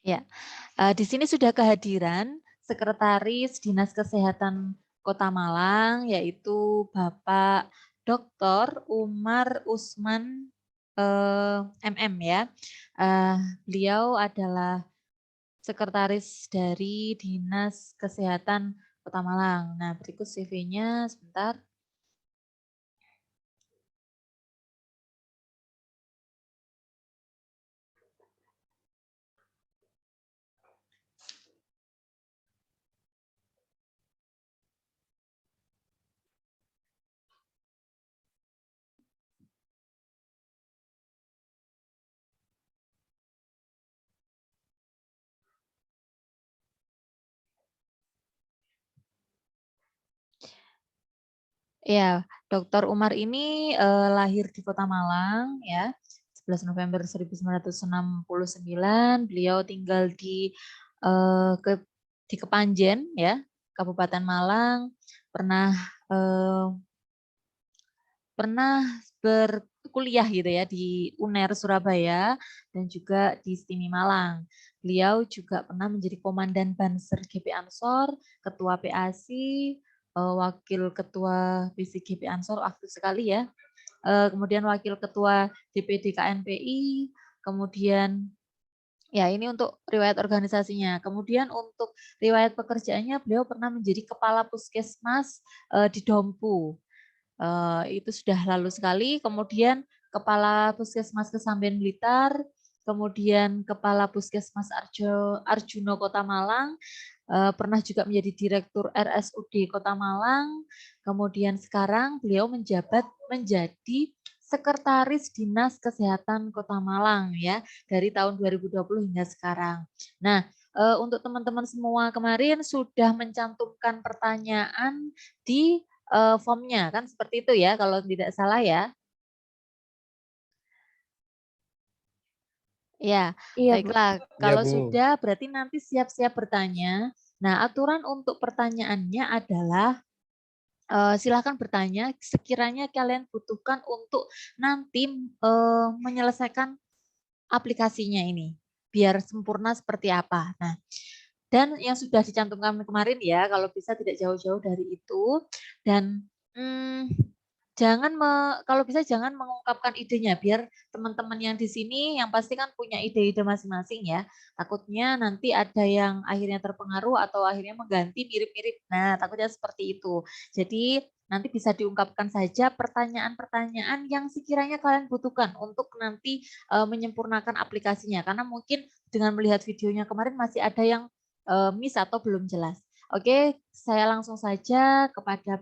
Ya, di sini sudah kehadiran Sekretaris Dinas Kesehatan Kota Malang, yaitu Bapak Dr. Umar Usman MM ya. Beliau adalah Sekretaris dari Dinas Kesehatan Kota Malang. Nah, berikut CV-nya sebentar. Ya, Dr. Umar ini lahir di Kota Malang ya, 11 November 1969. Beliau tinggal eh, ke, di Kepanjen ya, Kabupaten Malang. Eh, pernah berkuliah gitu ya di UNER Surabaya dan juga di STIMI Malang. Beliau juga pernah menjadi Komandan Banser GP Ansor, Ketua PASI, Wakil Ketua BC GP Ansor aktif sekali ya. Kemudian Wakil Ketua DPD KNPI, kemudian ya ini untuk riwayat organisasinya. Kemudian untuk riwayat pekerjaannya beliau pernah menjadi Kepala Puskesmas di Dompu. Itu sudah lalu sekali. Kemudian Kepala Puskesmas Kesamben Blitar, kemudian Kepala Puskesmas Arjuno Kota Malang, pernah juga menjadi Direktur RSUD Kota Malang, kemudian sekarang beliau menjabat menjadi Sekretaris Dinas Kesehatan Kota Malang ya dari tahun 2020 hingga sekarang. Nah, untuk teman-teman semua kemarin sudah mencantumkan pertanyaan di formnya kan seperti itu ya kalau tidak salah ya. Ya, Iya, Bu. baiklah. Ya, Kalau Bu. sudah berarti nanti siap-siap bertanya. Nah, aturan untuk pertanyaannya adalah silakan bertanya sekiranya kalian butuhkan untuk nanti menyelesaikan aplikasinya ini biar sempurna seperti apa. Nah, dan yang sudah dicantumkan kemarin ya, kalau bisa tidak jauh-jauh dari itu dan hmm, kalau bisa jangan mengungkapkan idenya biar teman-teman yang di sini yang pasti kan punya ide-ide masing-masing ya. Takutnya nanti ada yang akhirnya terpengaruh atau akhirnya mengganti mirip-mirip. Nah, takutnya seperti itu. Jadi nanti bisa diungkapkan saja pertanyaan-pertanyaan yang sekiranya kalian butuhkan untuk nanti menyempurnakan aplikasinya. Karena mungkin dengan melihat videonya kemarin masih ada yang miss atau belum jelas. Oke, saya langsung saja kepada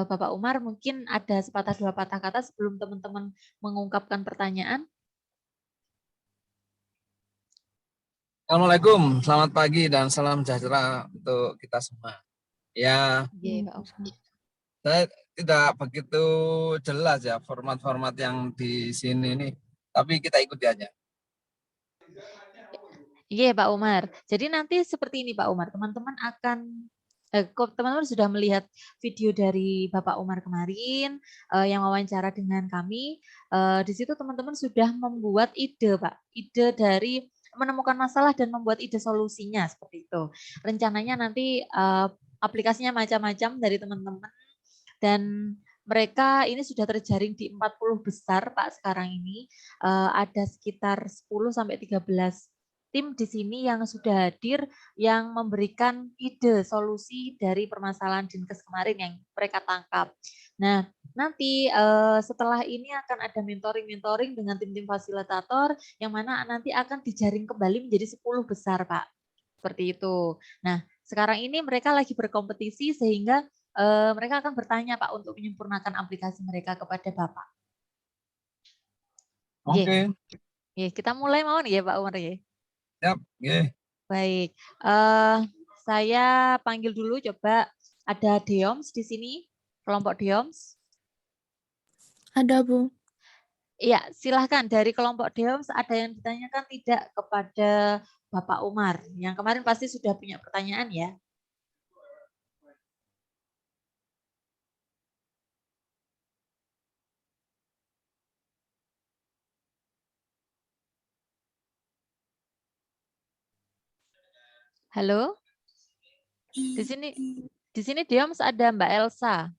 Bapak Umar, mungkin ada sepatah dua patah kata sebelum teman-teman mengungkapkan pertanyaan. Assalamualaikum, selamat pagi dan salam sejahtera untuk kita semua. Ya, Iya, Pak Umar. saya tidak begitu jelas ya format-format yang di sini ini, tapi kita ikuti aja. Iya, Pak Umar. Jadi nanti seperti ini, Pak Umar. Teman-teman akan teman-teman sudah melihat video dari Bapak Umar kemarin yang wawancara dengan kami. Di situ teman-teman sudah membuat ide, Pak. Ide dari menemukan masalah dan membuat ide solusinya seperti itu. Rencananya nanti aplikasinya macam-macam dari teman-teman dan mereka ini sudah terjaring di 40 besar Pak sekarang ini. Ada sekitar 10 sampai 13 tim di sini yang sudah hadir yang memberikan ide solusi dari permasalahan Dinkes kemarin yang mereka tangkap. Nah, nanti setelah ini akan ada mentoring-mentoring dengan tim-tim fasilitator yang mana nanti akan dijaring kembali menjadi 10 besar, Pak. Seperti itu. Nah, sekarang ini mereka lagi berkompetisi sehingga mereka akan bertanya Pak untuk menyempurnakan aplikasi mereka kepada Bapak. Oke. Kita mulai mau nih ya Pak Umar ya. Siap. Baik, saya panggil dulu coba ada Deoms di sini, kelompok Deoms. Ada, Bu. Iya, silahkan dari kelompok Deoms ada yang ditanyakan tidak kepada Bapak Umar? Yang kemarin pasti sudah punya pertanyaan ya. Halo? Di sini Dioms ada Mbak Elsa.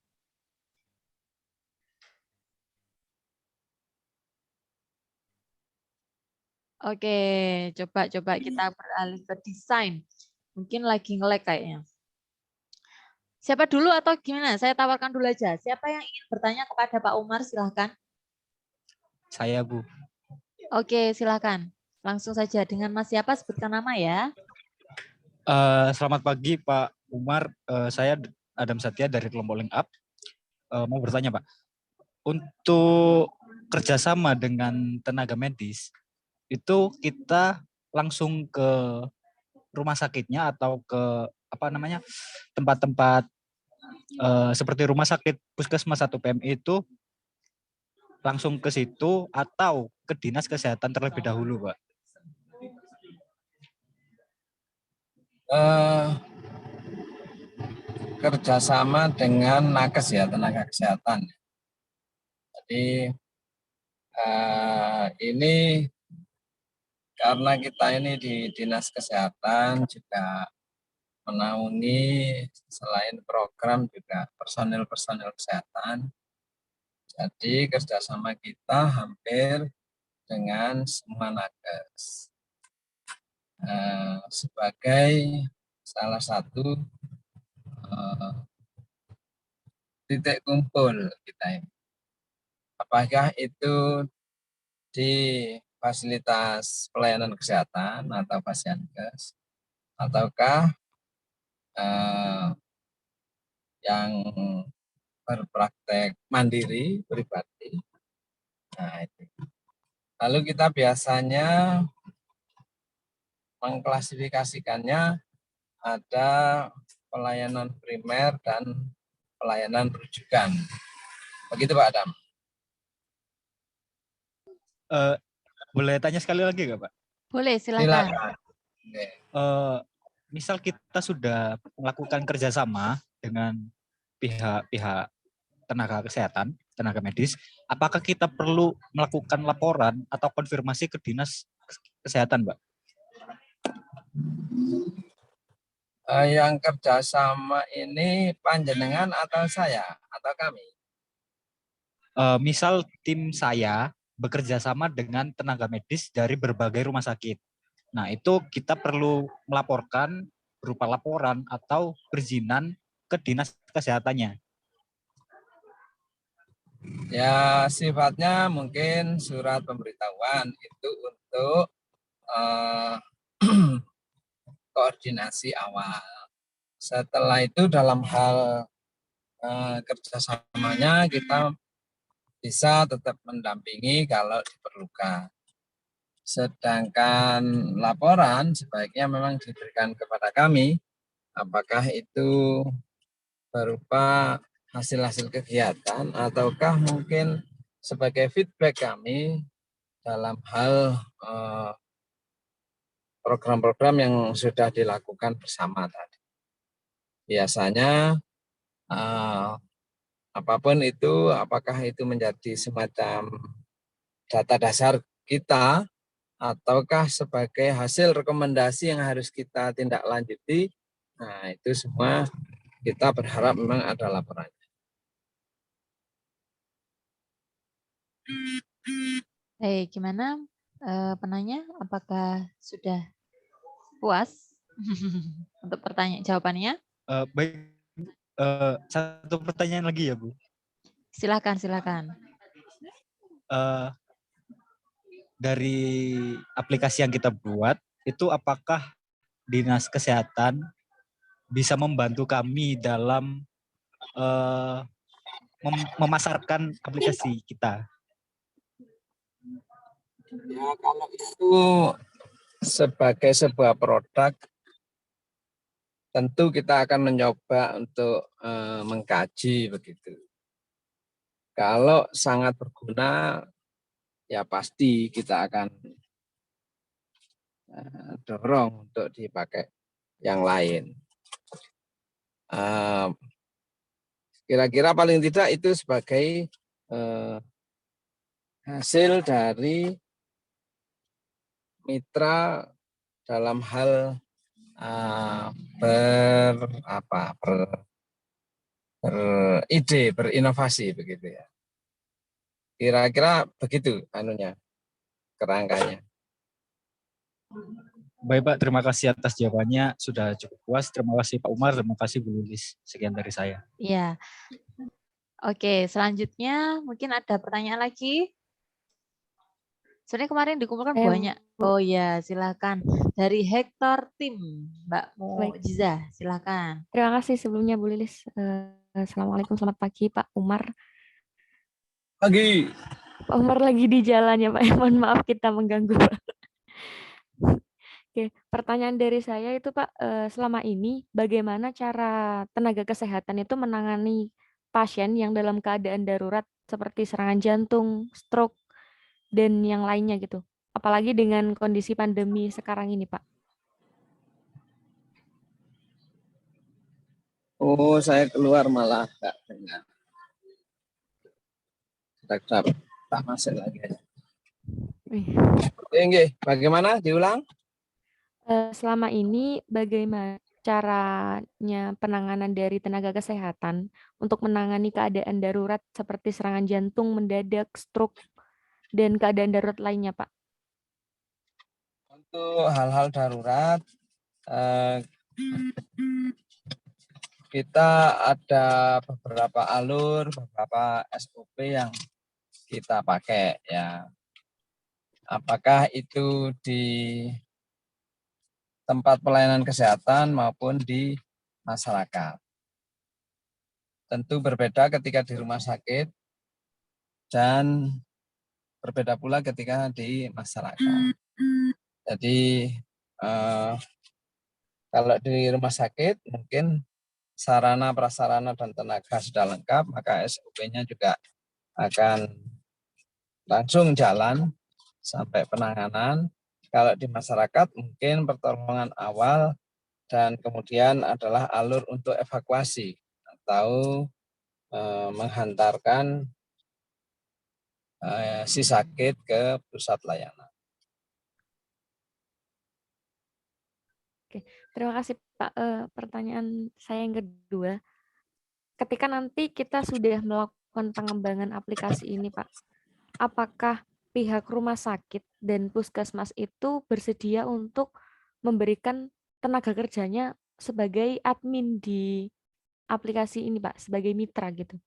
Oke, coba kita beralih ke desain. Mungkin lagi nge-lag kayaknya. Siapa dulu atau gimana? Saya tawarkan dulu aja. Siapa yang ingin bertanya kepada Pak Umar, silahkan. Saya, Bu. Oke, silahkan. Langsung saja dengan Mas siapa, sebutkan nama ya. Selamat pagi, Pak Umar. Saya Adam Satya dari kelompok Link Up. Mau bertanya, Pak. Untuk kerjasama dengan tenaga medis, itu kita langsung ke rumah sakitnya atau ke tempat-tempat seperti rumah sakit puskesmas atau PMI itu langsung ke situ atau ke dinas kesehatan terlebih dahulu, Pak? Kerjasama dengan nakes ya, tenaga kesehatan. Jadi ini karena kita ini di dinas kesehatan juga menaungi selain program juga personil-personil kesehatan. Jadi kerjasama kita hampir dengan semua nakes sebagai salah satu titik kumpul kita ini. Apakah itu di fasilitas pelayanan kesehatan atau Fasiankes, ataukah yang berpraktek mandiri pribadi. Nah, itu. Lalu kita biasanya mengklasifikasikannya ada pelayanan primer dan pelayanan rujukan. Begitu Pak Adam. Boleh tanya sekali lagi nggak, Pak? Boleh, silakan. Misal kita sudah melakukan kerjasama dengan pihak-pihak tenaga kesehatan, tenaga medis, apakah kita perlu melakukan laporan atau konfirmasi ke dinas kesehatan, Mbak? Yang kerjasama ini panjenengan atau saya atau kami? Misal tim saya bekerja sama dengan tenaga medis dari berbagai rumah sakit. Nah, itu kita perlu melaporkan berupa laporan atau perizinan ke dinas kesehatannya. Ya, sifatnya mungkin surat pemberitahuan itu untuk koordinasi awal. Setelah itu dalam hal kerjasamanya kita bisa tetap mendampingi kalau diperlukan. Sedangkan laporan sebaiknya memang diberikan kepada kami, apakah itu berupa hasil-hasil kegiatan ataukah mungkin sebagai feedback kami dalam hal program-program yang sudah dilakukan bersama tadi. Biasanya apapun itu, apakah itu menjadi semacam data dasar kita ataukah sebagai hasil rekomendasi yang harus kita tindak lanjuti, nah itu semua kita berharap memang ada laporannya. Hey, gimana penanya? Apakah sudah puas untuk pertanyaan jawabannya? Baik, satu pertanyaan lagi ya, Bu. Silakan. Dari aplikasi yang kita buat, itu apakah dinas kesehatan bisa membantu kami dalam memasarkan aplikasi kita? Ya, kalau itu sebagai sebuah produk, tentu kita akan mencoba untuk mengkaji begitu. Kalau sangat berguna, ya pasti kita akan dorong untuk dipakai yang lain. Kira-kira paling tidak itu sebagai hasil dari mitra dalam hal beride, berinovasi begitu ya. Kira-kira begitu anunya, kerangkanya. Baik Pak, terima kasih atas jawabannya. Sudah cukup puas. Terima kasih Pak Umar, terima kasih Bu Lilis. Sekian dari saya. Iya. Oke, selanjutnya mungkin ada pertanyaan lagi. Sebenarnya kemarin dikumpulkan banyak. Bu. Oh ya, silakan. Dari Hector Tim, Mbak Baik. Mujiza, silakan. Terima kasih sebelumnya Bu Lilis. Assalamualaikum, selamat pagi Pak Umar. Pagi. Pak Umar lagi di jalan ya Pak. Mohon maaf kita mengganggu Pak. Oke, pertanyaan dari saya itu Pak, selama ini bagaimana cara tenaga kesehatan itu menangani pasien yang dalam keadaan darurat seperti serangan jantung, stroke, dan yang lainnya gitu. Apalagi dengan kondisi pandemi sekarang ini Pak. Oh, saya keluar malah nggak dengar. Tak masuk lagi aja. Bagaimana? Diulang? Selama ini bagaimana caranya penanganan dari tenaga kesehatan untuk menangani keadaan darurat seperti serangan jantung mendadak, stroke, dan keadaan darurat lainnya, Pak? Untuk hal-hal darurat, kita ada beberapa alur, beberapa SOP yang kita pakai ya. Apakah itu di tempat pelayanan kesehatan maupun di masyarakat. Tentu berbeda ketika di rumah sakit dan berbeda pula ketika di masyarakat. Jadi kalau di rumah sakit mungkin sarana, prasarana, dan tenaga sudah lengkap, maka SOP-nya juga akan langsung jalan sampai penanganan. Kalau di masyarakat mungkin pertolongan awal dan kemudian adalah alur untuk evakuasi atau menghantarkan si sakit ke pusat layanan. Oke, terima kasih Pak. Pertanyaan saya yang kedua, ketika nanti kita sudah melakukan pengembangan aplikasi ini Pak, apakah pihak rumah sakit dan puskesmas itu bersedia untuk memberikan tenaga kerjanya sebagai admin di aplikasi ini, Pak, sebagai mitra gitu?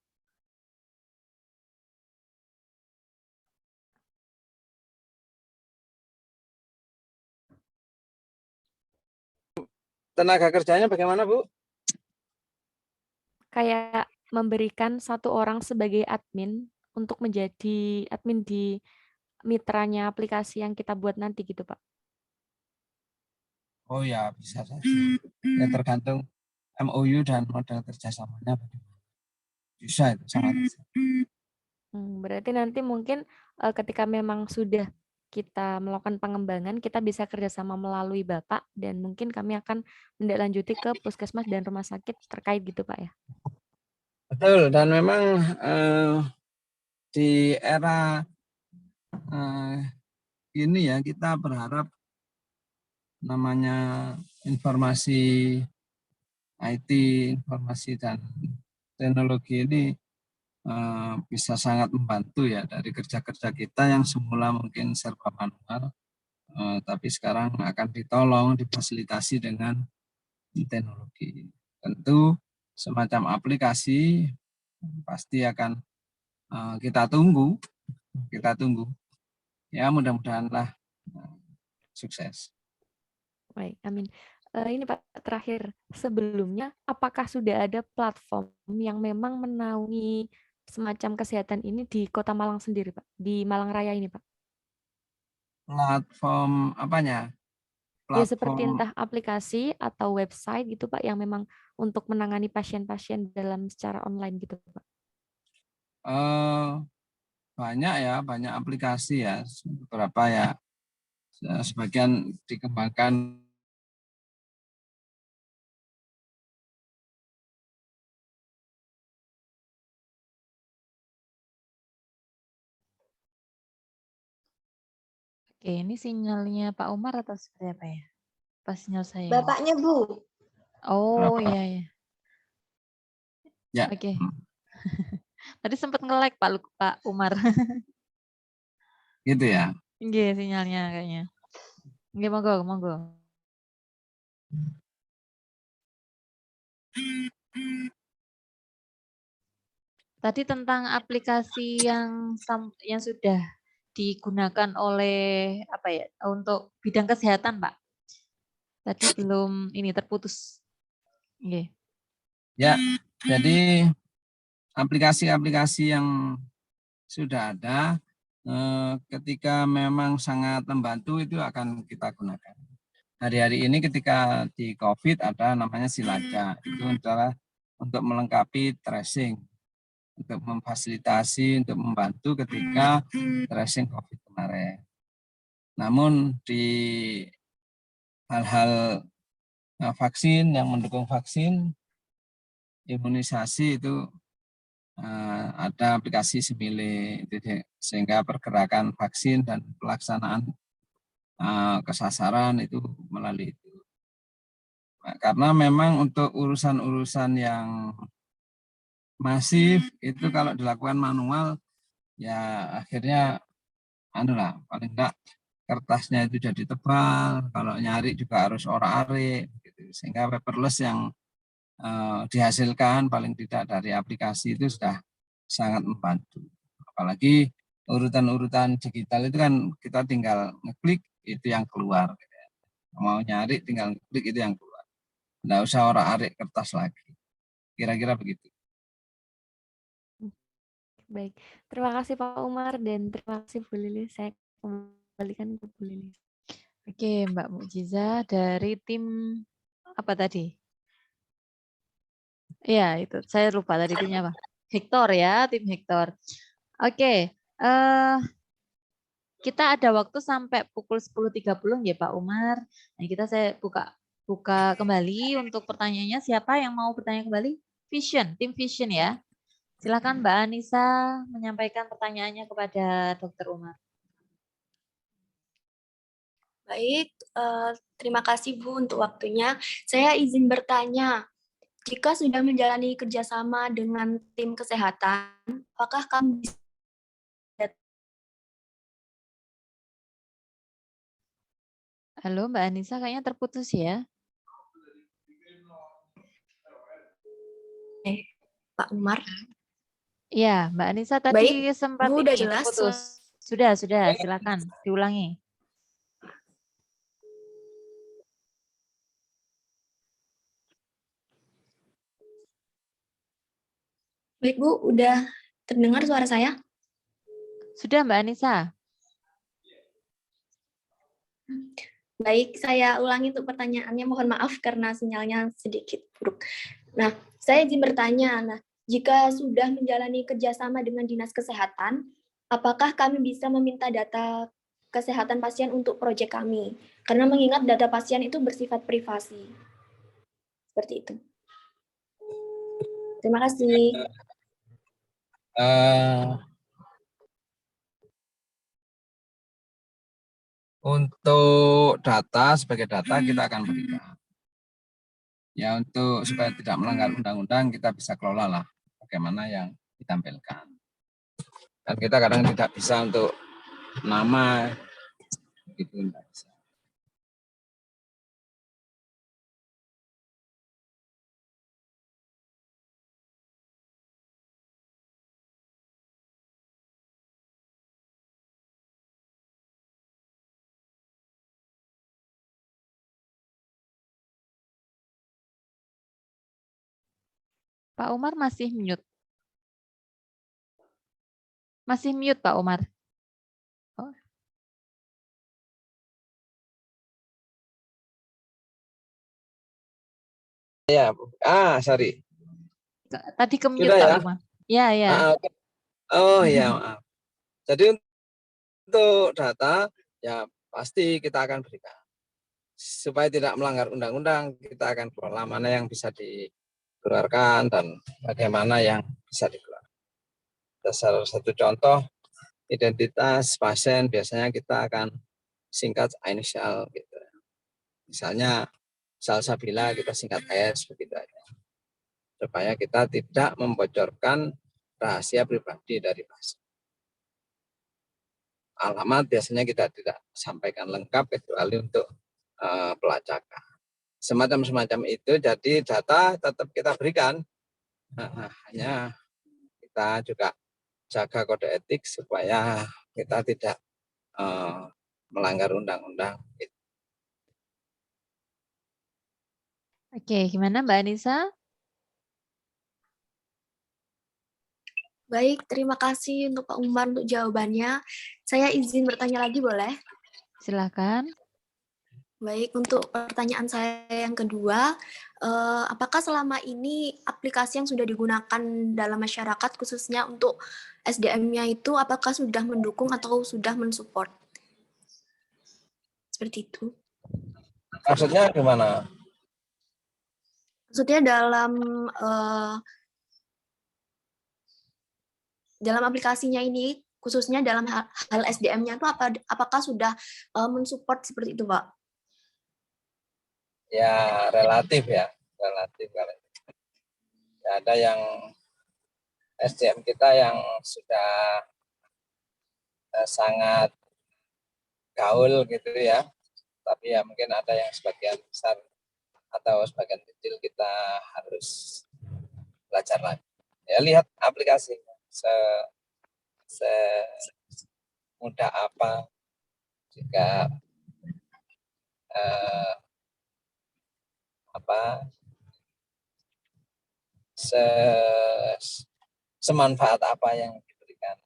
Tenaga kerjanya bagaimana, Bu? Kayak memberikan satu orang sebagai admin untuk menjadi admin di mitranya aplikasi yang kita buat nanti gitu, Pak. Oh ya, bisa saja. Ya tergantung MOU dan model kerjasamanya bagaimana. Bisa itu, sangat bisa. Berarti nanti mungkin ketika memang sudah kita melakukan pengembangan, kita bisa kerjasama melalui Bapak dan mungkin kami akan menindaklanjuti ke puskesmas dan rumah sakit terkait gitu, Pak ya. Betul, dan memang di era ini ya kita berharap namanya informasi IT, informasi dan teknologi ini bisa sangat membantu ya dari kerja-kerja kita yang semula mungkin serba manual, tapi sekarang akan ditolong, difasilitasi dengan teknologi. Tentu semacam aplikasi pasti akan kita tunggu. Ya mudah-mudahanlah sukses. Baik, amin. Ini Pak, terakhir, sebelumnya apakah sudah ada platform yang memang menaungi semacam kesehatan ini di Kota Malang sendiri, Pak? Di Malang Raya ini, Pak? Platform apanya? Ya seperti Platform entah aplikasi atau website gitu, Pak, yang memang untuk menangani pasien-pasien dalam secara online gitu, Pak. banyak ya, banyak aplikasi ya, beberapa ya, sebagian dikembangkan. Oke, ini sinyalnya Pak Umar atau seperti apa ya? pas nyelesain. Bapaknya, Bu. Oh, Berapa? iya, iya. Ya. Oke. Tadi sempat nge-lag Pak Umar. Gitu ya. Nggih, sinyalnya kayaknya. Nggih, monggo, monggo. Tadi tentang aplikasi yang sudah digunakan oleh apa ya untuk bidang kesehatan, Pak. Tadi belum ini terputus. Nggih. Ya, jadi aplikasi-aplikasi yang sudah ada ketika memang sangat membantu itu akan kita gunakan. Hari-hari ini ketika di COVID ada namanya Silaca, itu adalah untuk melengkapi tracing, untuk memfasilitasi, untuk membantu ketika tracing COVID kemarin. Namun di hal-hal vaksin yang mendukung vaksin, imunisasi itu ada aplikasi Simile, sehingga pergerakan vaksin dan pelaksanaan kesasaran itu melalui itu. Nah, karena memang untuk urusan-urusan yang masif itu kalau dilakukan manual ya akhirnya paling enggak kertasnya itu jadi tebal, kalau nyari juga harus orak-arik gitu. Sehingga paperless yang dihasilkan paling tidak dari aplikasi itu sudah sangat membantu. Apalagi urutan-urutan digital itu kan kita tinggal ngeklik itu yang keluar. Mau nyari tinggal ngeklik itu yang keluar. Nggak usah orak-arik kertas lagi. Kira-kira begitu. Baik, terima kasih Pak Umar dan terima kasih Bu Lilis. Saya kembalikan ke Bu Lilis. Oke, Mbak Mukjizah dari tim apa tadi? Iya, itu. Saya lupa tadi timnya apa. Hector ya, tim Hector. Oke, kita ada waktu sampai pukul 10.30 ya Pak Umar. Nah, saya buka kembali untuk pertanyaannya. Siapa yang mau bertanya kembali? Vision, tim Vision ya. Silakan Mbak Anissa menyampaikan pertanyaannya kepada Dr. Umar. Baik, terima kasih Bu untuk waktunya. Saya izin bertanya, jika sudah menjalani kerjasama dengan tim kesehatan, apakah kami bisa Halo Mbak Anissa, kayaknya terputus ya. Pak Umar? Iya, Mbak Anissa tadi Baik, sempat Bu, udah ini jelas? terputus. Sudah, silakan diulangi. Baik Bu, udah terdengar suara saya? Sudah Mbak Anissa. Baik, saya ulangi untuk pertanyaannya. Mohon maaf karena sinyalnya sedikit buruk. Nah, saya izin bertanya. Jika sudah menjalani kerjasama dengan Dinas Kesehatan, apakah kami bisa meminta data kesehatan pasien untuk proyek kami? Karena mengingat data pasien itu bersifat privasi. Seperti itu. Terima kasih. Untuk data, sebagai data kita akan berikan. Ya, untuk supaya tidak melanggar undang-undang kita bisa kelola lah bagaimana yang ditampilkan. Dan kita kadang tidak bisa untuk nama gitu, tidak bisa. Pak Umar masih mute. Masih mute Pak Umar. Oh. Ya, sorry. Tadi ke mute Sudah Pak ya? Umar. Ya. Oh ya, maaf. Jadi untuk data ya pasti kita akan berikan. Supaya tidak melanggar undang-undang, kita akan kelola mana yang bisa dikeluarkan dan bagaimana yang bisa dikeluarkan. Salah satu contoh, identitas pasien biasanya kita akan singkat inisial gitu. Misalnya salsabila kita singkat S begitu aja. Supaya kita tidak membocorkan rahasia pribadi dari pasien. Alamat biasanya kita tidak sampaikan lengkap kecuali untuk pelacakan. Semacam itu, jadi data tetap kita berikan. Hanya kita juga jaga kode etik supaya kita tidak melanggar undang-undang. Oke, gimana Mbak Anissa? Baik, terima kasih untuk Pak Umar untuk jawabannya. Saya izin bertanya lagi boleh? Silakan. Baik, untuk pertanyaan saya yang kedua, apakah selama ini aplikasi yang sudah digunakan dalam masyarakat khususnya untuk SDM-nya itu apakah sudah mendukung atau sudah mensupport? Seperti itu. Maksudnya gimana? Maksudnya dalam aplikasinya ini, khususnya dalam hal SDM-nya itu apakah sudah mensupport seperti itu, Pak? Ya relatif ya, relatif. Ya, ada yang SDM kita yang sudah sangat gaul gitu ya, tapi ya mungkin ada yang sebagian besar atau sebagian kecil kita harus belajar lagi. Ya lihat aplikasinya semudah apa juga semanfaat apa yang diberikan.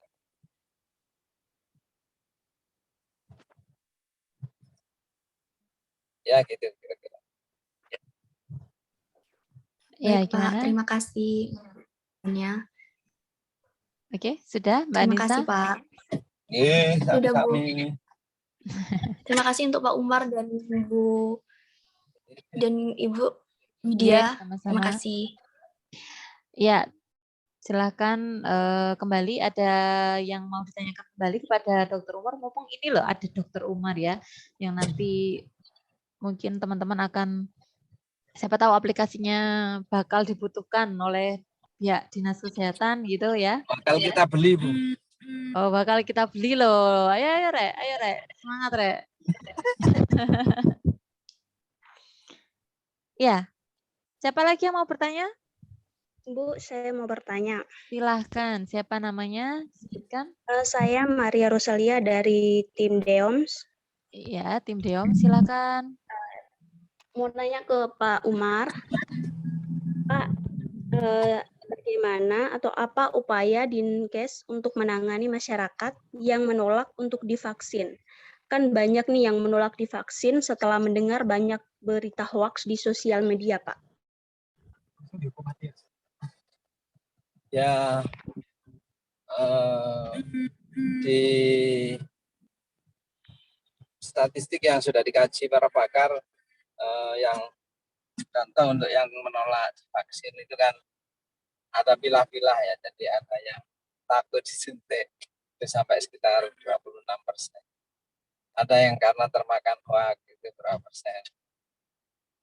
Ya gitu kira-kira. Ya, Baik, gimana? Pak, terima kasih. Oke, sudah Mbak Terima Anissa? kasih, Pak. Sudah, Bu. Terima kasih untuk Pak Umar dan Ibu Iya, Widya. sama-sama. Terima kasih. Ya, silakan kembali. Ada yang mau ditanyakan kembali kepada Dokter Umar. Mumpung ini loh ada Dokter Umar ya, yang nanti mungkin teman-teman akan, siapa tahu aplikasinya bakal dibutuhkan oleh pihak dinas kesehatan gitu ya. Bakal kita beli, Bu. Oh, bakal kita beli loh. Ayo Rek, semangat Rek. Ya, siapa lagi yang mau bertanya? Bu, saya mau bertanya. Silahkan, siapa namanya? Sebutkan. Saya Maria Rosalia dari tim DEOMS. Iya, tim DEOM, silakan. Mau nanya ke Pak Umar. Pak, bagaimana atau apa upaya Dinkes untuk menangani masyarakat yang menolak untuk divaksin? Kan banyak nih yang menolak divaksin setelah mendengar banyak berita hoaks di sosial media, Pak. Ya, di statistik yang sudah dikaji para pakar yang contoh untuk yang menolak vaksin itu kan ada pilah-pilah ya, jadi ada yang takut disuntik itu sampai sekitar 26%. Ada yang karena termakan hoak itu berapa persen.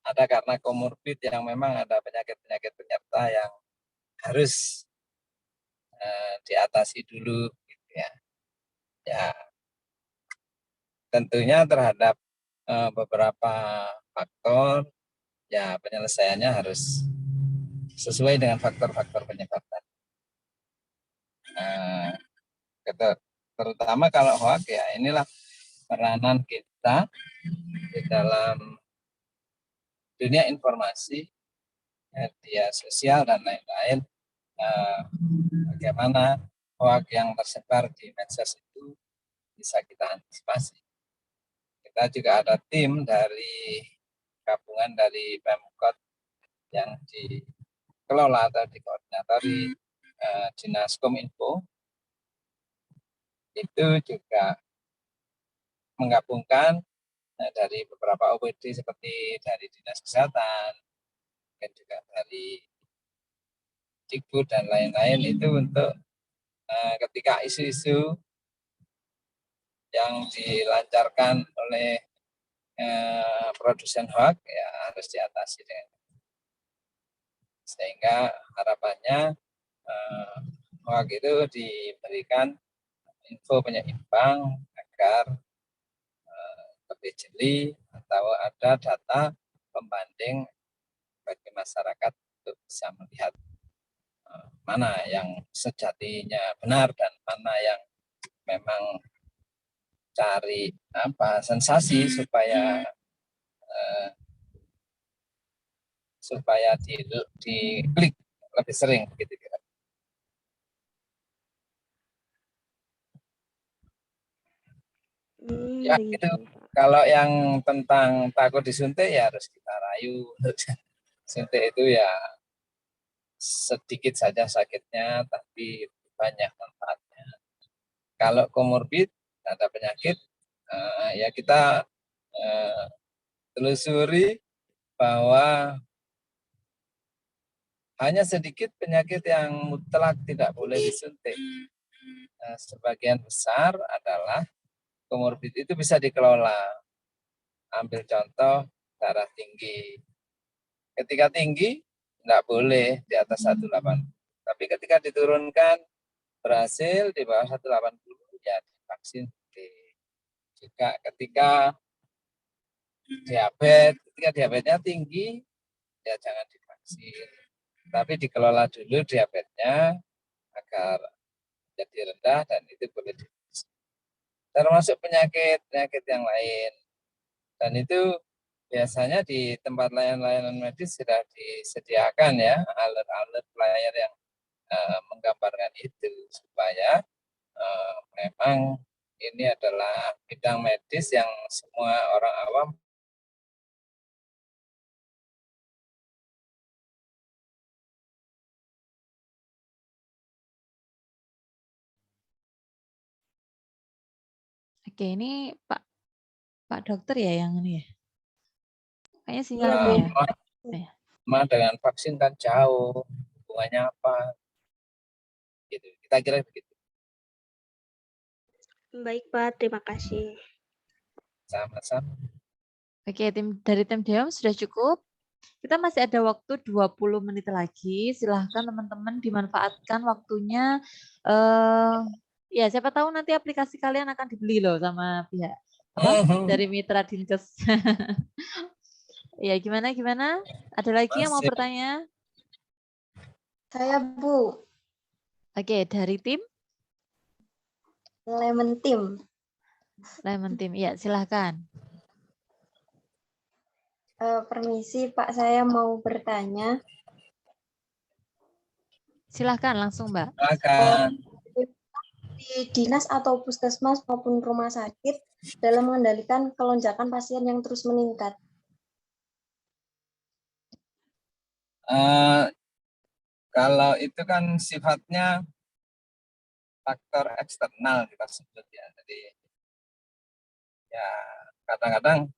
Ada karena komorbid yang memang ada penyakit-penyakit penyerta yang harus diatasi dulu gitu ya. Ya tentunya terhadap beberapa faktor ya penyelesaiannya harus sesuai dengan faktor-faktor penyebab tadi. Terutama kalau hoak ya inilah peranan kita di dalam dunia informasi, media sosial dan lain-lain. Bagaimana hoak yang tersebar di medsos itu bisa kita antisipasi. Kita juga ada tim dari gabungan dari Pemkot yang dikelola atau dikoordinatori Dinas Kominfo, itu juga menggabungkan dari beberapa OPD seperti dari Dinas Kesehatan, dan juga dari Dikbud dan lain-lain itu untuk ketika isu-isu yang dilancarkan oleh produsen hoax ya harus diatasi dengan sehingga harapannya hoax itu diberikan info penyeimbang agar lebih jeli atau ada data pembanding bagi masyarakat untuk bisa melihat mana yang sejatinya benar dan mana yang memang cari sensasi supaya diklik lebih sering gitu. Ya itu kalau yang tentang takut disuntik ya harus kita rayu. Suntik itu ya sedikit saja sakitnya tapi banyak manfaatnya. Kalau komorbid ada penyakit ya kita telusuri bahwa hanya sedikit penyakit yang mutlak tidak boleh disuntik. Sebagian besar adalah komorbid itu bisa dikelola. Ambil contoh darah tinggi. Ketika tinggi tidak boleh di atas 180. Tapi ketika diturunkan berhasil di bawah 180 ya divaksin. Juga ketika diabetesnya tinggi ya jangan divaksin. Tapi dikelola dulu diabetesnya agar jadi rendah dan itu boleh divaksin. Termasuk penyakit yang lain. Dan itu biasanya di tempat layanan medis sudah disediakan ya alert layar yang menggambarkan itu supaya memang ini adalah bidang medis yang semua orang awam Oke, ini Pak Dokter ya yang ini ya? Kayaknya Iya, sinyalnya ya. Dengan vaksin kan jauh, hubungannya apa? Gitu. Kita kira begitu. Baik Pak, terima kasih. Sama-sama. Oke, dari tim Deom sudah cukup. Kita masih ada waktu 20 menit lagi. Silahkan teman-teman dimanfaatkan waktunya. Ya, siapa tahu nanti aplikasi kalian akan dibeli loh sama pihak dari mitra Dinkes. Ya, gimana? Ada lagi yang mau bertanya? Saya Bu. Oke, dari tim? Lemon Team. Ya, silahkan. Permisi Pak, saya mau bertanya. Silahkan langsung Mbak. Silakan. Di dinas atau puskesmas maupun rumah sakit dalam mengendalikan kelonjakan pasien yang terus meningkat. Kalau itu kan sifatnya faktor eksternal kita sebut ya. Jadi ya kadang-kadang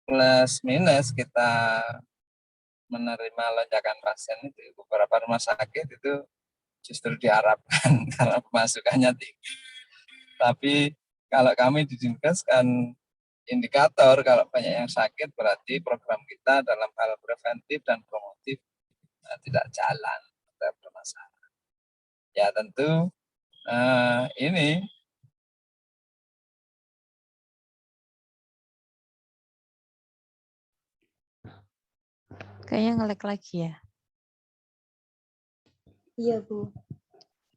plus minus kita menerima lonjakan pasien itu beberapa rumah sakit itu justru diharapkan karena pemasukannya tinggi. Tapi kalau kami di Dinkes kan indikator kalau banyak yang sakit berarti program kita dalam hal preventif dan promotif tidak jalan, tidak bermasalah. Ya tentu ini Kayaknya nge-lag lagi ya. Iya Bu.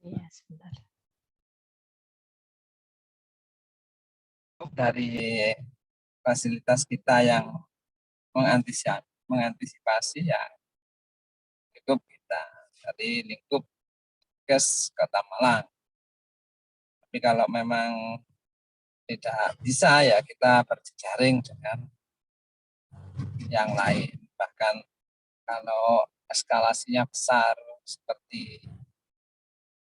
Iya, sebentar. dari fasilitas kita yang mengantisipasi ya lingkup kita dari lingkup Kes Kota Malang. Tapi kalau memang tidak bisa ya kita berjejaring dengan yang lain. Bahkan kalau eskalasinya besar seperti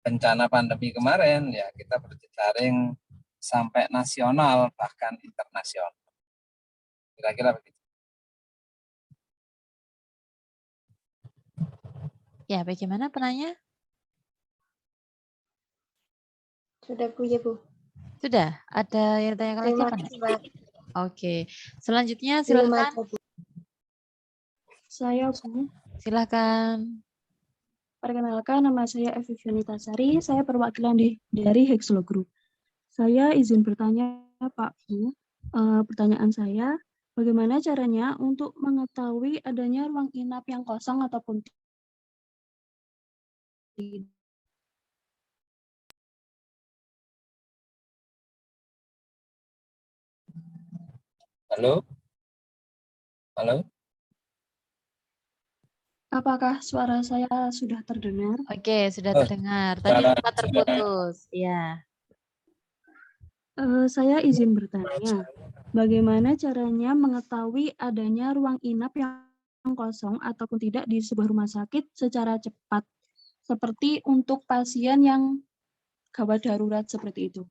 bencana pandemi kemarin ya kita berjejaring sampai nasional bahkan internasional. Kira-kira begitu. Ya, bagaimana penanya? Sudah Bu ya Bu. Sudah? Ada yang ditanyakan lagi Terima apa? kasih Pak. Oke. Selanjutnya Belum silakan. ada, Bu. Saya, Bu. Silakan. Perkenalkan, nama saya Evi Vianitasari. Saya perwakilan dari Hexlo Group. Saya izin bertanya, Pak Bu. Pertanyaan saya, bagaimana caranya untuk mengetahui adanya ruang inap yang kosong ataupun tidak? Halo? Halo? Apakah suara saya sudah terdengar? Oke, sudah Oh, terdengar. Tadi suara- sempat terputus. Ya. Saya izin bertanya, bagaimana caranya mengetahui adanya ruang inap yang kosong ataupun tidak di sebuah rumah sakit secara cepat, seperti untuk pasien yang gawat darurat seperti itu?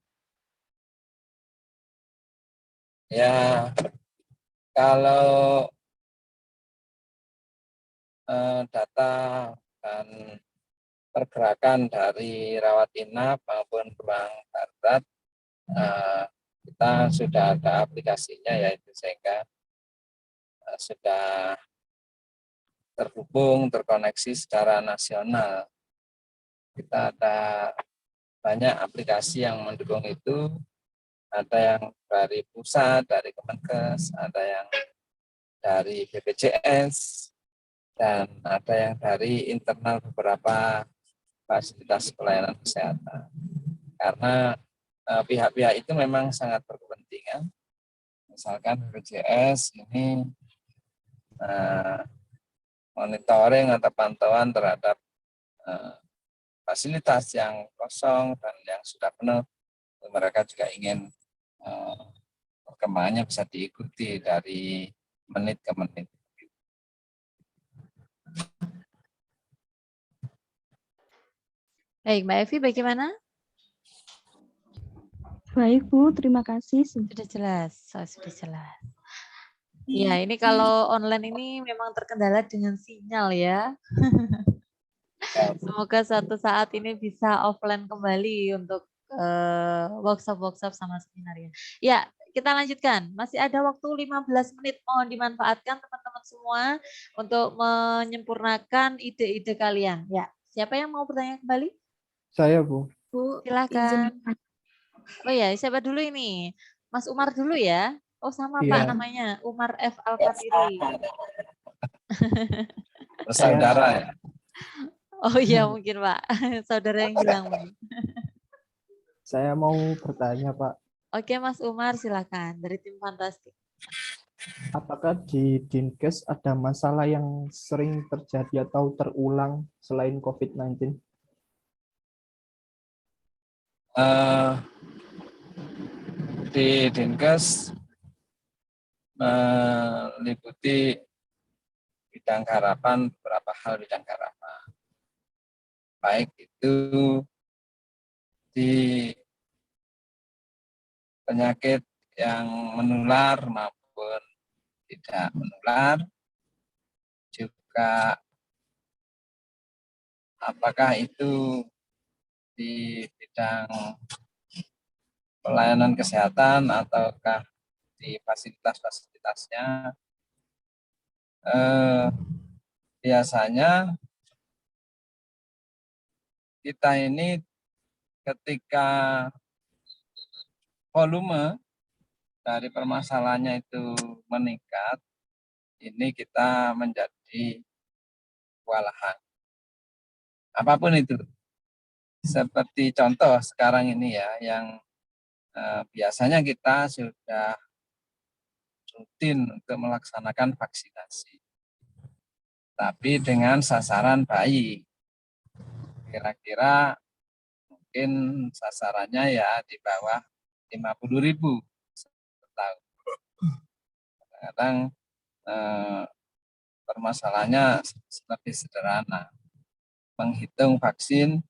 Ya, kalau data dan pergerakan dari rawat inap maupun ruang darurat, kita sudah ada aplikasinya, yaitu sehingga sudah terhubung, terkoneksi secara nasional. Kita ada banyak aplikasi yang mendukung itu, ada yang dari pusat, dari Kemenkes, ada yang dari BPJS, dan ada yang dari internal beberapa fasilitas pelayanan kesehatan. Karena pihak-pihak itu memang sangat berkepentingan. Misalkan BPJS ini monitoring atau pantauan terhadap fasilitas yang kosong dan yang sudah penuh. Mereka juga ingin perkembangannya bisa diikuti dari menit ke menit. Baik, Mbak Evi bagaimana? Baik, Bu. Terima kasih. Sudah jelas. Sudah jelas. Ya, ini kalau online ini memang terkendala dengan sinyal ya. Semoga suatu saat ini bisa offline kembali untuk workshop-workshop sama seminarnya. Ya, kita lanjutkan. Masih ada waktu 15 menit. Mohon dimanfaatkan teman-teman semua untuk menyempurnakan ide-ide kalian. Ya, siapa yang mau bertanya kembali? Saya, Bu. Bu, Silakan. izin. Oh ya, siapa dulu ini? Mas Umar dulu ya. Oh sama Pak Iya. namanya, Umar F. Al-Fatiri. Saudara ya. Oh iya mungkin Pak, saudara yang hilang mungkin. Saya mau bertanya, Pak. Oke Mas Umar silakan dari tim Fantastik. Apakah di Dinkes ada masalah yang sering terjadi atau terulang selain COVID-19? Di Dinkes meliputi bidang garapan, beberapa hal bidang garapan. Baik itu di penyakit yang menular maupun tidak menular, juga apakah itu di bidang pelayanan kesehatan ataukah di fasilitas-fasilitasnya. Biasanya kita ini ketika volume dari permasalahannya itu meningkat, ini kita menjadi kewalahan. Apapun itu. Seperti contoh sekarang ini ya, yang biasanya kita sudah rutin untuk melaksanakan vaksinasi. Tapi dengan sasaran bayi. Kira-kira mungkin sasarannya ya di bawah 50.000 setahun. Kadang permasalahannya lebih sederhana. Menghitung vaksin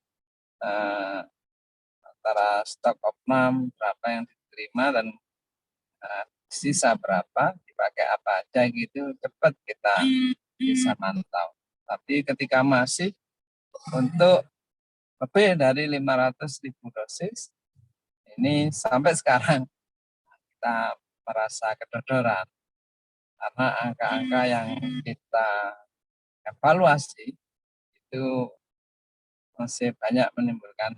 antara stok opnam berapa yang diterima dan sisa berapa, dipakai apa aja gitu, cepat kita bisa mantau. Tapi ketika masih untuk lebih dari 500.000 dosis, ini sampai sekarang kita merasa kedodoran karena angka-angka yang kita evaluasi itu masih banyak menimbulkan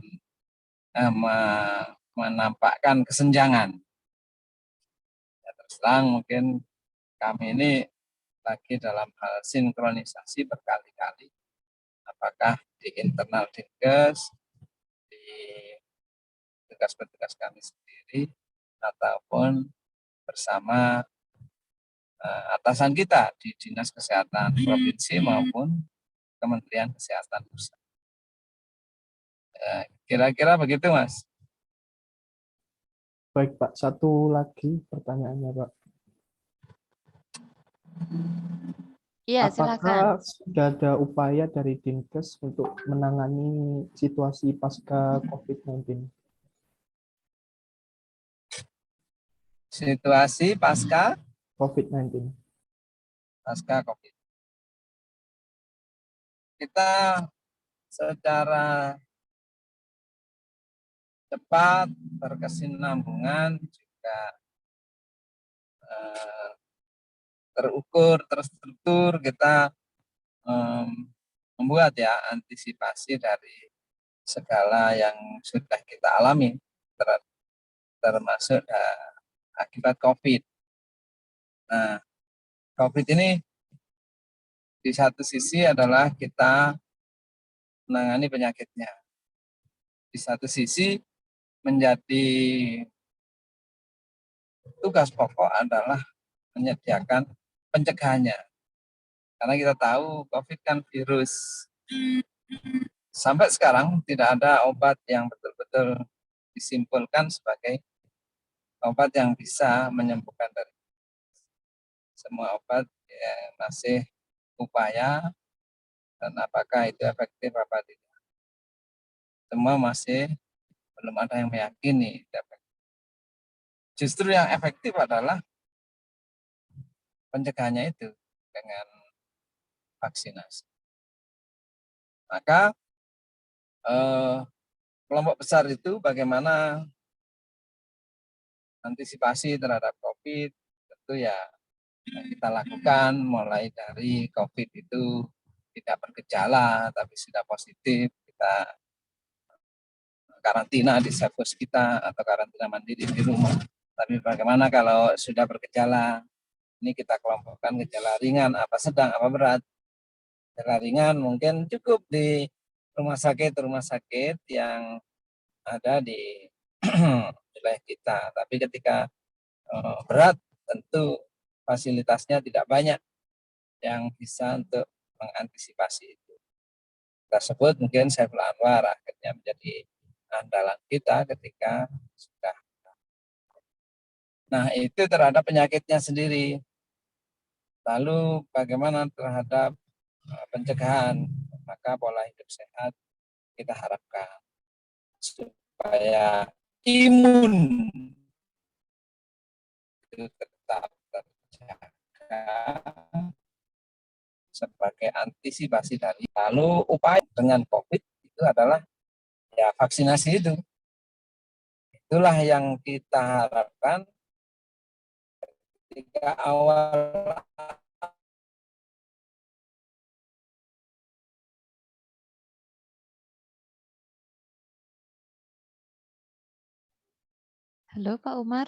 menampakkan kesenjangan. Ya, terus terang mungkin kami ini lagi dalam hal sinkronisasi berkali-kali, apakah di internal Dinkes, di petugas-petugas kami sendiri, ataupun bersama atasan kita di Dinas Kesehatan Provinsi maupun Kementerian Kesehatan Pusat. Kira-kira begitu, Mas. Baik, Pak. Satu lagi pertanyaannya, Pak. Iya, silakan. Apakah sudah ada upaya dari Dinkes untuk menangani situasi pasca COVID-19? Situasi pasca COVID-19. COVID. Kita secara cepat, berkesinambungan, juga terukur, terstruktur, kita membuat ya antisipasi dari segala yang sudah kita alami, termasuk akibat COVID. Nah, COVID ini di satu sisi adalah kita menangani penyakitnya. Di satu sisi menjadi tugas pokok adalah menyediakan pencegahannya. Karena kita tahu COVID kan virus. Sampai sekarang tidak ada obat yang betul-betul disimpulkan sebagai obat yang bisa menyembuhkan dari semua obat ya, masih upaya, dan apakah itu efektif apa tidak. Semua masih belum ada yang meyakini. Justru yang efektif adalah pencegahannya itu dengan vaksinasi. Maka kelompok besar itu bagaimana antisipasi terhadap COVID, tentu ya kita lakukan mulai dari COVID itu tidak bergejala tapi sudah positif, kita karantina di Savos kita atau karantina mandiri di rumah. Tapi bagaimana kalau sudah bergejala? Ini kita kelompokkan gejala ringan, apa sedang, apa berat. Gejala ringan mungkin cukup di rumah sakit yang ada di wilayah kita. Tapi ketika berat, tentu fasilitasnya tidak banyak yang bisa untuk mengantisipasi itu. Kita sebut mungkin Saiful Anwar akhirnya menjadi andalan kita ketika sudah. Nah, itu terhadap penyakitnya sendiri. Lalu bagaimana terhadap pencegahan? Maka pola hidup sehat kita harapkan supaya imun itu tetap terjaga sebagai antisipasi dari. Lalu upaya dengan COVID itu adalah ya vaksinasi itu. Itulah yang kita harapkan ketika awal. Halo Pak Umar.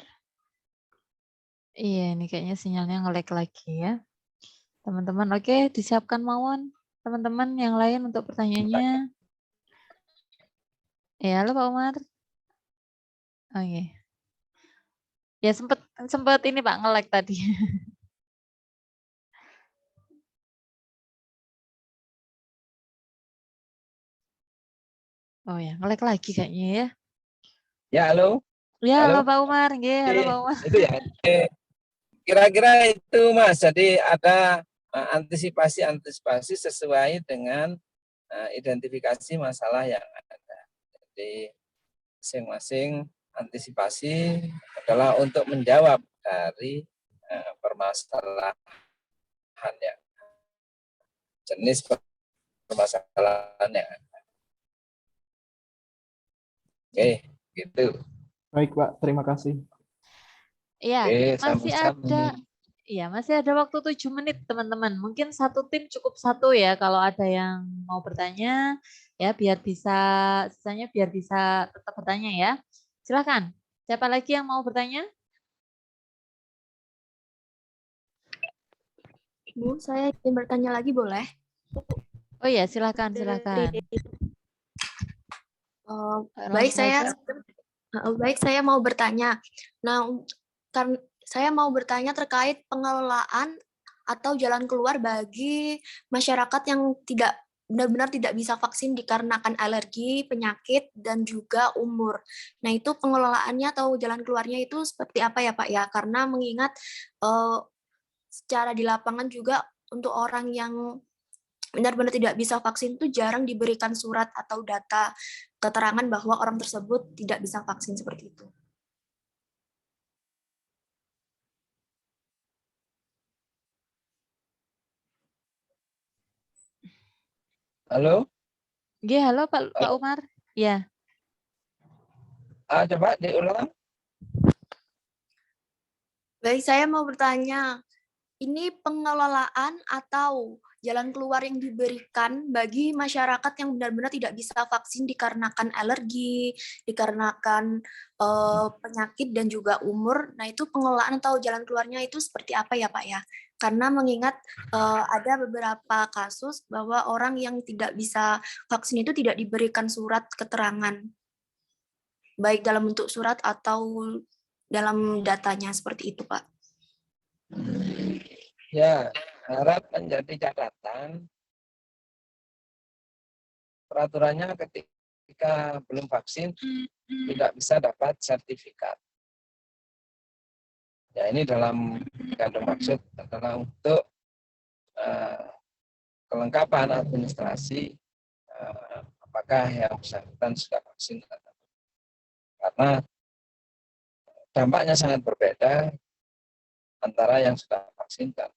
Iya, ini kayaknya sinyalnya nge-lag lagi ya. Teman-teman, oke, disiapkan Mawon. Teman-teman yang lain untuk pertanyaannya. Ya, halo Pak Umar. Oke. Ya sempat ini Pak nge-lag tadi. Oh ya, nge-lag lagi kayaknya ya. Ya, halo. Ya, halo Halo. Pak Umar. Nggih, halo Pak Umar. Itu ya. Kira-kira itu Mas. Jadi ada antisipasi sesuai dengan identifikasi masalah yang ada. Jadi masing-masing antisipasi adalah untuk menjawab dari permasalahan yang jenis permasalahan yang ada. Oke, gitu. Baik, Pak. Terima kasih. Iya, Oke, masih ada. sama-sama. Iya, masih ada waktu 7 menit, teman-teman. Mungkin satu tim cukup satu ya, kalau ada yang mau bertanya, ya biar bisa, sisanya biar bisa tetap bertanya ya. Silakan. Siapa lagi yang mau bertanya? Bu, saya ingin bertanya lagi boleh? Oh ya, silakan, silakan. Baik, Langsung aja. saya mau bertanya. Nah, kan saya mau bertanya terkait pengelolaan atau jalan keluar bagi masyarakat yang tidak benar-benar tidak bisa vaksin dikarenakan alergi, penyakit, dan juga umur. Nah, itu pengelolaannya atau jalan keluarnya itu seperti apa ya, Pak ya? Karena mengingat secara di lapangan juga untuk orang yang benar-benar tidak bisa vaksin itu jarang diberikan surat atau data keterangan bahwa orang tersebut tidak bisa vaksin seperti itu. Halo, Iya, halo Pak Umar. Ya. coba diulang. Baik, saya mau bertanya, ini pengelolaan atau jalan keluar yang diberikan bagi masyarakat yang benar-benar tidak bisa vaksin dikarenakan alergi, dikarenakan penyakit dan juga umur. Nah, itu pengelolaan atau jalan keluarnya itu seperti apa ya, Pak ya? Karena mengingat ada beberapa kasus bahwa orang yang tidak bisa vaksin itu tidak diberikan surat keterangan, baik dalam bentuk surat atau dalam datanya seperti itu, Pak. Ya, harap menjadi catatan peraturannya ketika belum vaksin tidak bisa dapat sertifikat. Ya, ini dalam kandung maksud adalah untuk kelengkapan administrasi apakah yang bersangkutan sudah vaksin atau tidak. Karena dampaknya sangat berbeda antara yang sudah vaksin dan.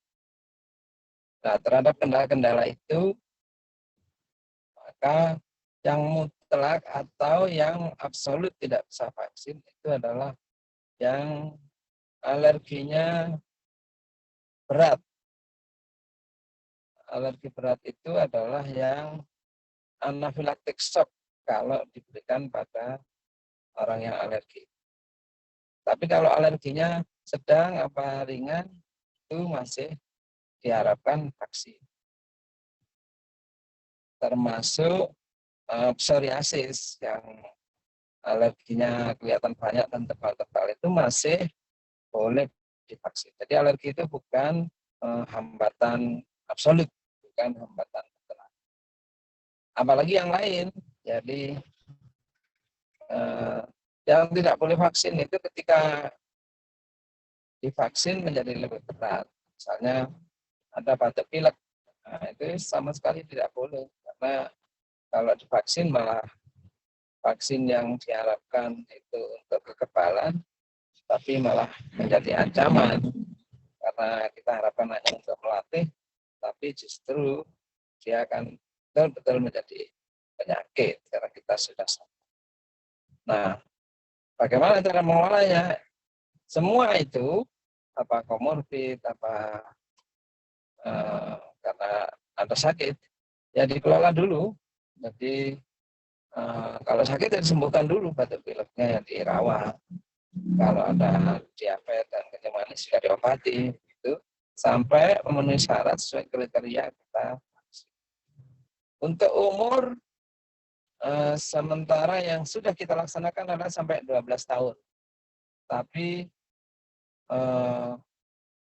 Nah, terhadap kendala-kendala itu, maka yang mutlak atau yang absolut tidak bisa vaksin itu adalah yang alerginya berat. Alergi berat itu adalah yang anafilaktik shock kalau diberikan pada orang yang alergi. Tapi kalau alerginya sedang apa ringan, itu masih diharapkan vaksin. Termasuk psoriasis yang alerginya kelihatan banyak dan tebal-tebal itu masih boleh divaksin. Jadi alergi itu bukan hambatan absolut, bukan hambatan mutlak. Apalagi yang lain. Jadi yang tidak boleh vaksin itu ketika divaksin menjadi lebih berat. Misalnya ada batuk pilek, nah, itu sama sekali tidak boleh karena kalau divaksin malah vaksin yang diharapkan itu untuk kekebalan, tapi malah menjadi ancaman karena kita harapkan hanya untuk melatih, tapi justru dia akan betul-betul menjadi penyakit karena kita sudah sakit. Nah, bagaimana cara mengolahnya? Semua itu apa komorbid, apa karena ada sakit, ya dikelola dulu. Jadi kalau sakit ya disembuhkan dulu batuk pileknya yang dirawat. Kalau ada diabetes dan kencing manis juga diobati, itu sampai memenuhi syarat sesuai kriteria kita. Untuk umur sementara yang sudah kita laksanakan adalah sampai 12 tahun. Tapi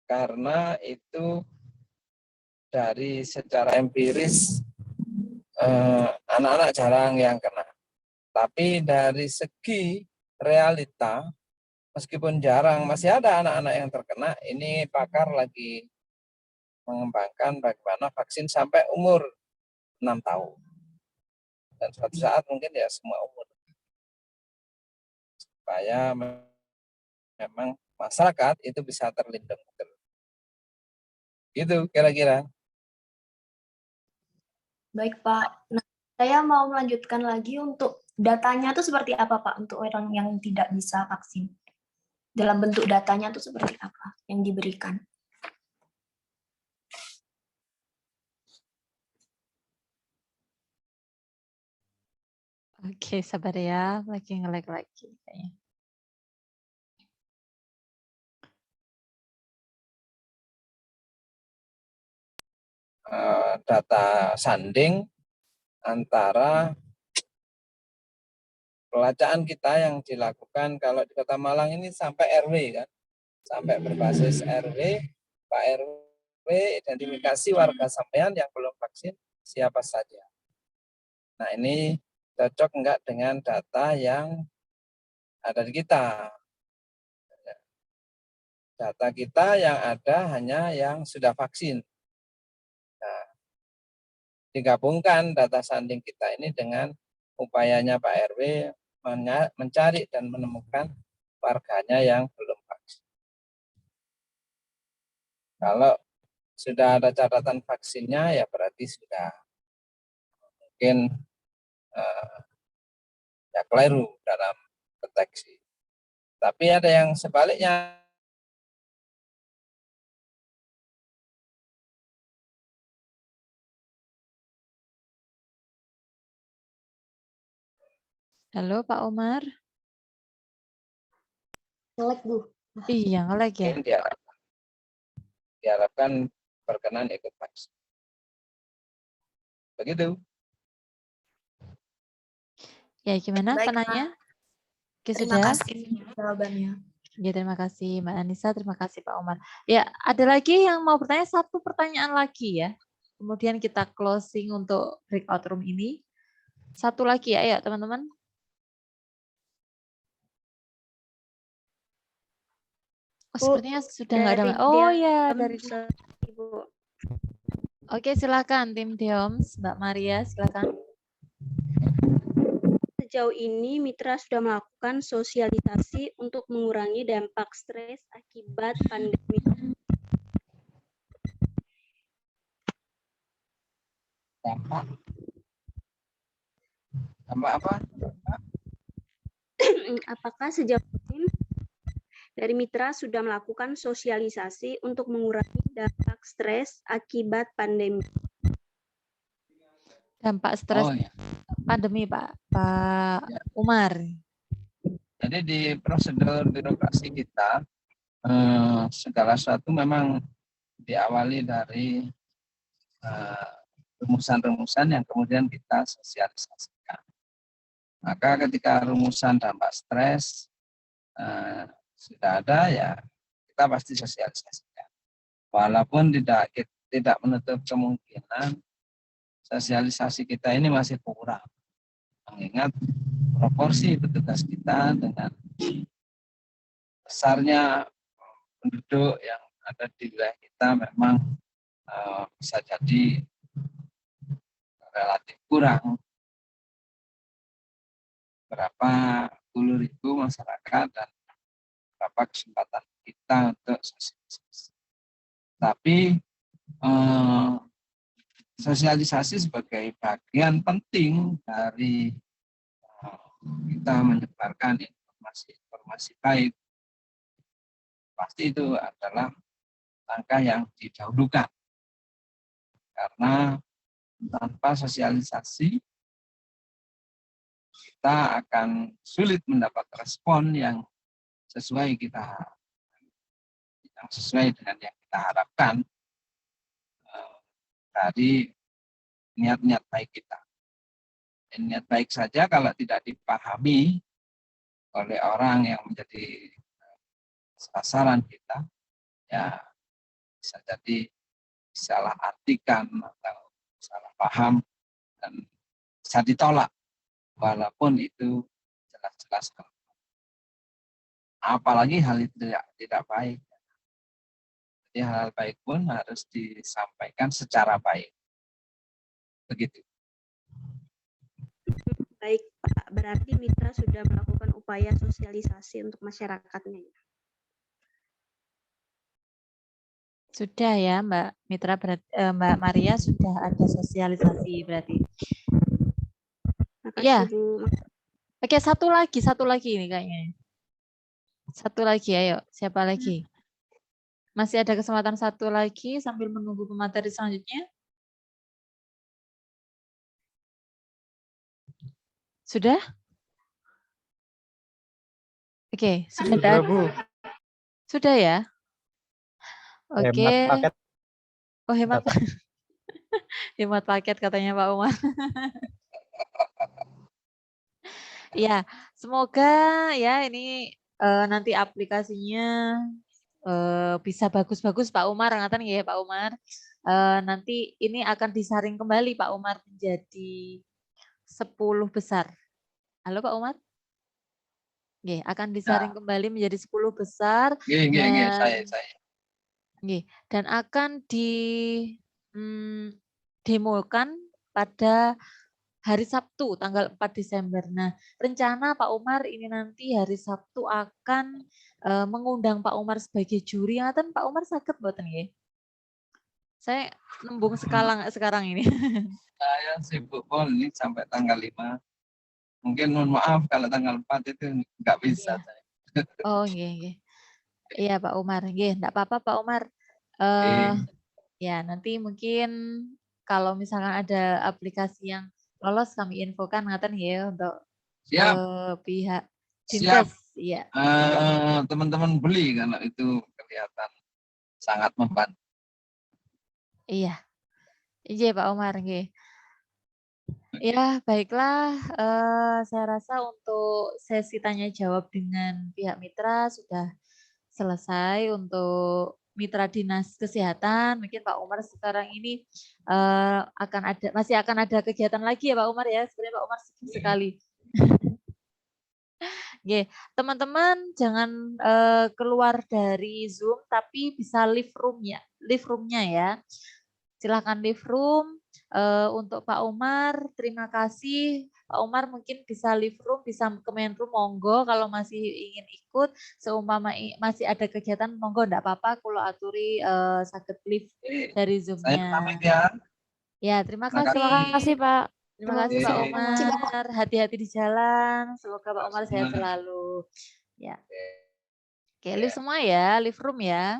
karena itu dari secara empiris anak-anak jarang yang kena. Tapi dari segi realita, meskipun jarang, masih ada anak-anak yang terkena. Ini pakar lagi mengembangkan bagaimana vaksin sampai umur 6 tahun. Dan suatu saat mungkin ya semua umur. Supaya memang masyarakat itu bisa terlindung. Gitu kira-kira. Baik, Pak. Nah, saya mau melanjutkan lagi untuk datanya itu seperti apa, Pak, untuk orang yang tidak bisa vaksin? dalam bentuk datanya itu seperti apa yang diberikan. Oke, sabar ya, lagi nge-lag lagi kayaknya. Data sanding antara pelacaan kita yang dilakukan kalau di Kota Malang ini sampai RW kan, sampai berbasis RW, Pak RW identifikasi warga sampean yang belum vaksin siapa saja. Nah ini cocok enggak dengan data yang ada di kita. Data kita yang ada hanya yang sudah vaksin. Nah, digabungkan data sanding kita ini dengan upayanya Pak RW mencari dan menemukan warganya yang belum vaksin. Kalau sudah ada catatan vaksinnya ya berarti sudah mungkin ya keliru dalam deteksi. Tapi ada yang sebaliknya. Halo Pak Umar. Nge-lag, Bu. Iya, nge-lag ya. Diharapkan berkenan ikut vaksin. Begitu. Ya, gimana Baik, penanya? Oke, Terima sudah. kasih jawabannya. Ya, terima kasih Mbak Anissa, terima kasih Pak Umar. Ya, ada lagi yang mau bertanya, satu pertanyaan lagi ya. Kemudian kita closing untuk breakout room ini. Satu lagi ya, ayo teman-teman. Oh, sepertinya sudah nggak ada. Oh ya, dari Ibu. Oke, silakan tim Deoms, Mbak Maria, silakan. Sejauh ini Mitra sudah melakukan sosialisasi untuk mengurangi dampak stres akibat pandemi. Dampak apa? Apakah sejauh ini dari Mitra sudah melakukan sosialisasi untuk mengurangi dampak stres akibat pandemi? Dampak stres pandemi, Pak Umar. Jadi di prosedur birokrasi kita segala sesuatu memang diawali dari rumusan-rumusan yang kemudian kita sosialisasikan. Maka ketika rumusan dampak stres sudah ada, ya kita pasti sosialisasikan. Walaupun tidak menutup kemungkinan sosialisasi kita ini masih kurang. Mengingat proporsi petugas kita dengan besarnya penduduk yang ada di wilayah kita memang bisa jadi relatif kurang. Berapa puluh ribu masyarakat dan berapa kesempatan kita untuk sosialisasi. Tapi sosialisasi sebagai bagian penting dari kita menyebarkan informasi baik, pasti itu adalah langkah yang didahulukan. Karena tanpa sosialisasi kita akan sulit mendapat respon yang sesuai dengan yang kita harapkan dari niat-niat baik kita. Dan niat baik saja kalau tidak dipahami oleh orang yang menjadi sasaran kita, ya bisa jadi salah artikan atau salah paham dan bisa ditolak walaupun itu jelas-jelas. Apalagi hal itu tidak baik. Jadi hal baik pun harus disampaikan secara baik. Begitu. Baik, Pak. Berarti Mitra sudah melakukan upaya sosialisasi untuk masyarakatnya. Sudah ya, Mbak Mitra, Mbak Maria sudah ada sosialisasi berarti. Makasih, Ya. Bu. Oke, satu lagi ini kayaknya. Satu lagi, ayo. Siapa lagi? Masih ada kesempatan satu lagi sambil menunggu pemateri selanjutnya. Sudah? Oke, sudah Sudah, ada. Bu. Sudah ya? Hemat Oke. paket. Oh, hemat. Data. Hemat paket katanya Pak Umar. Ya, semoga ya ini nanti aplikasinya bisa bagus-bagus Pak Umar, ngaten ya Pak Umar. Nanti ini akan disaring kembali Pak Umar menjadi 10 besar. Halo Pak Umar? Nggih, akan disaring kembali menjadi 10 besar. Nggih, saya. Nggih, dan akan demokan pada hari Sabtu tanggal 4 Desember. Nah, rencana Pak Umar ini nanti hari Sabtu akan mengundang Pak Umar sebagai juri. Ngaten Pak Umar sakit mboten nggih? Saya nembung sekarang ini. Saya sibuk pol ini sampai tanggal 5. Mungkin mohon maaf kalau tanggal 4 itu nggak bisa. Iya. Oh, nggih. Iya Pak Umar, nggih, enggak apa-apa Pak Umar. Ya, nanti mungkin kalau misalkan ada aplikasi yang lolos kami infokan ngaten ya untuk pihak Siap. Dinkes. Iya. Teman-teman beli kalau itu kelihatan sangat membantu. Iya. Iya Pak Umar, nggih. Ya, baiklah. Saya rasa untuk sesi tanya jawab dengan pihak mitra sudah selesai untuk mitra dinas kesehatan. Mungkin Pak Umar sekarang ini masih akan ada kegiatan lagi ya Pak Umar ya. Sebenarnya Pak Umar sibuk sekali. Oke, teman-teman jangan keluar dari Zoom tapi bisa leave roomnya ya. Silahkan leave room. Untuk Pak Umar, terima kasih. Pak Umar mungkin bisa leave room, bisa ke main room, monggo. Kalau masih ingin ikut, seumpama masih ada kegiatan, monggo enggak apa-apa. Kalau aturi sakit leave dari Zoom-nya. Saya pamit ya. Ya, terima kasih. Terima kasih Pak. Terima kasih Pak Umar. Hati-hati di jalan. Semoga Pak Umar sehat selalu. Ya. Oke, leave semua ya, leave room ya.